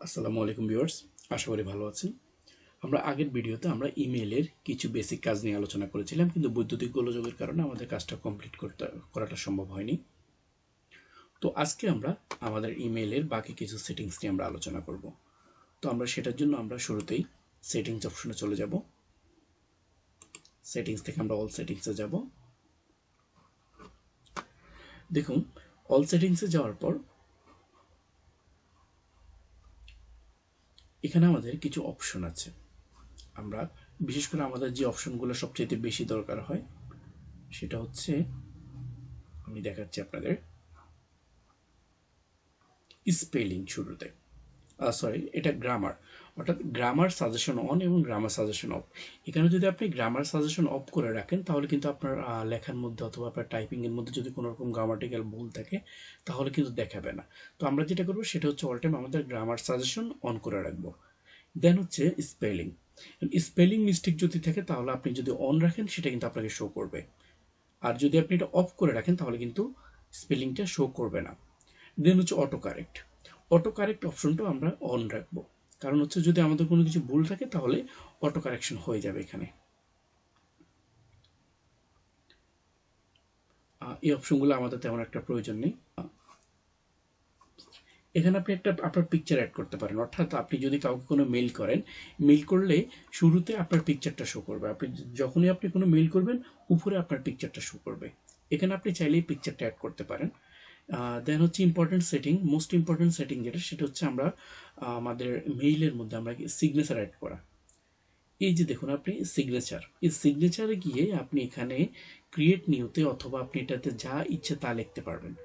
আসসালামু আলাইকুম ভিউয়ার্স, আশা করি ভালো আছেন। আমরা আগের ভিডিওতে আমরা ইমেইলের কিছু বেসিক কাজ নিয়ে আলোচনা করেছিলাম, কিন্তু বৈদ্যুতিক গোলযোগের কারণে আমাদের কাজটা কমপ্লিট করাটা সম্ভব হয়নি। তো আজকে আমরা আমাদের ইমেইলের বাকি কিছু সেটিংস নিয়ে আমরা আলোচনা করব। তো আমরা সেটার জন্য আমরা শুরুতেই সেটিংস অপশনে চলে যাব। সেটিংস থেকে আমরা অল সেটিংসে যাব। দেখুন, অল সেটিংসে যাওয়ার পর এখানে আমাদের কিছু অপশন আছে। আমরা বিশেষ করে আমাদের যে অপশনগুলো সবচেয়ে বেশি দরকার হয় সেটা হচ্ছে, আমি দেখাচ্ছি আপনাদের, স্পেলিং শুরুতে, সরি, এটা গ্রামার, অর্থাৎ গ্রামার সাজেশন অন এবং গ্রামার সাজেশন অফ। এখানে যদি আপনি গ্রামার সাজেশন অফ করে রাখেন তাহলে কিন্তু আপনার লেখার মধ্যে অথবা আপনার টাইপিংয়ের মধ্যে যদি কোনো রকম গ্রামাটিক্যাল ভুল থাকে তাহলে কিন্তু দেখাবে না। তো আমরা যেটা করবো সেটা হচ্ছে অল টাইম আমাদের গ্রামার সাজেশন অন করে রাখবো। দেন হচ্ছে স্পেলিং। স্পেলিং মিস্টেক যদি থাকে তাহলে আপনি যদি অন রাখেন সেটা কিন্তু আপনাকে শো করবে, আর যদি আপনি এটা অফ করে রাখেন তাহলে কিন্তু স্পেলিংটা শো করবে না। দেন হচ্ছে অটো কারেক্ট। অটো কারেক্ট অপশনটাও আমরা অন রাখবো, কারণ হচ্ছে যদি আমাদের কোনো কিছু ভুল থাকে তাহলে অটো কারেকশন হয়ে যাবে এখানে। এই অপশনগুলো আমাদের তেমন একটা প্রয়োজন নেই। এখানে আপনি একটা আপনার পিকচার অ্যাড করতে পারেন, অর্থাৎ আপনি যদি কাউকে কোনো মেইল করেন, মেইল করলে শুরুতে আপনার পিকচারটা শো করবে। আপনি যখনই আপনি কোনো মেইল করবেন উপরে আপনার পিকচারটা শো করবে। এখানে আপনি চাইলেই পিকচারটা অ্যাড করতে পারেন। দেন হচ্ছে important setting, most important setting যেটা, সেটা হচ্ছে আমরা আমাদের মেইলের মধ্যে আমরা সিগনেচার অ্যাড করা। এই যে দেখুন আপনি সিগনেচার, এই সিগনেচারে গিয়ে আপনি এখানে ক্রিয়েট নিউতে অথবা আপনি এটাতে যা ইচ্ছে তা লিখতে পারবেন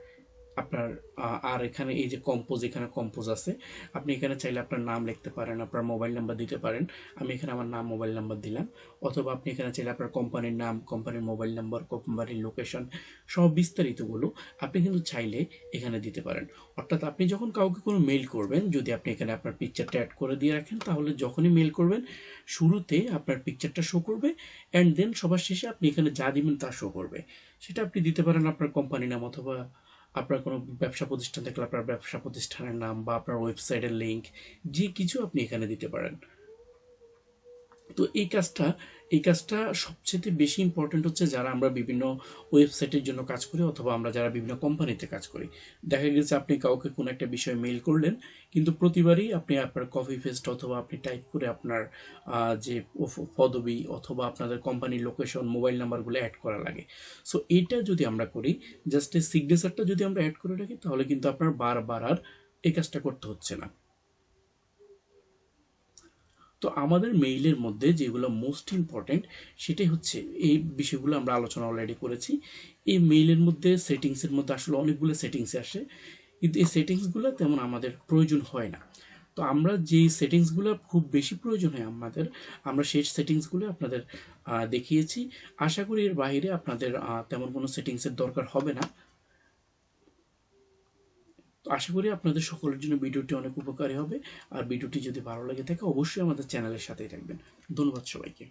আপনার। আর এখানে এই যে কম্পোজ, এখানে কম্পোজ আছে, আপনি এখানে চাইলে আপনার নাম লিখতে পারেন, আপনার মোবাইল নাম্বার দিতে পারেন। আমি এখানে আমার নাম মোবাইল নাম্বার দিলাম, অথবা আপনি এখানে চাইলে আপনার কোম্পানির নাম, কোম্পানির মোবাইল নাম্বার, কোম্পানির লোকেশন, সব বিস্তারিতগুলো আপনি কিন্তু চাইলে এখানে দিতে পারেন। অর্থাৎ আপনি যখন কাউকে কোনো মেইল করবেন, যদি আপনি এখানে আপনার পিকচারটা অ্যাড করে দিয়ে রাখেন তাহলে যখনই মেইল করবেন শুরুতে আপনার পিকচারটা শো করবে, অ্যান্ড দেন সবার শেষে আপনি এখানে যা দিবেন তা শো করবে। সেটা আপনি দিতে পারেন আপনার কোম্পানি নাম, অথবা আপনার কোনো ব্যবসা প্রতিষ্ঠান থাকলে আপনার ব্যবসা প্রতিষ্ঠানের নাম, বা আপনার ওয়েবসাইটের লিঙ্ক, যে কিছু আপনি এখানে দিতে পারেন। তো এই কাজটা সবচেয়ে বেশি ইম্পর্টেন্ট হচ্ছে যারা আমরা বিভিন্ন ওয়েবসাইটের জন্য কাজ করি, অথবা আমরা যারা বিভিন্ন কোম্পানিতে কাজ করি। দেখা গেছে আপনি কাউকে কোনো একটা বিষয়ে মেইল করলেন, কিন্তু প্রতিবারই আপনি আপনার কপি পেস্ট অথবা আপনি টাইপ করে আপনার যে পদবি অথবা আপনাদের কোম্পানির লোকেশন, মোবাইল নাম্বারগুলো অ্যাড করা লাগে। সো এইটা যদি আমরা করি, জাস্ট এই সিগনেচারটা যদি আমরা অ্যাড করে রাখি তাহলে কিন্তু আপনার বারবার আর এই কাজটা করতে হচ্ছে না। তো আমাদের মেইলের মধ্যে যেগুলো মোস্ট ইম্পর্টেন্ট সেটাই হচ্ছে এই বিষয়গুলো আমরা আলোচনা অলরেডি করেছি। এই মেইলের মধ্যে সেটিংসের মধ্যে আসলে অনেকগুলো সেটিংস আসে, কিন্তু এই সেটিংসগুলো তেমন আমাদের প্রয়োজন হয় না। তো আমরা যেই সেটিংসগুলো খুব বেশি প্রয়োজন হয় আমাদের, আমরা সেই সেটিংসগুলো আপনাদের দেখিয়েছি। আশা করি এর বাইরে আপনাদের তেমন কোনো সেটিংসের দরকার হবে না। তো আশা করি আপনাদের সকলের জন্য ভিডিওটি অনেক উপকারী হবে। আর ভিডিওটি যদি ভালো লেগে থাকে অবশ্যই আমাদের চ্যানেলের সাথেই থাকবেন। ধন্যবাদ সবাইকে।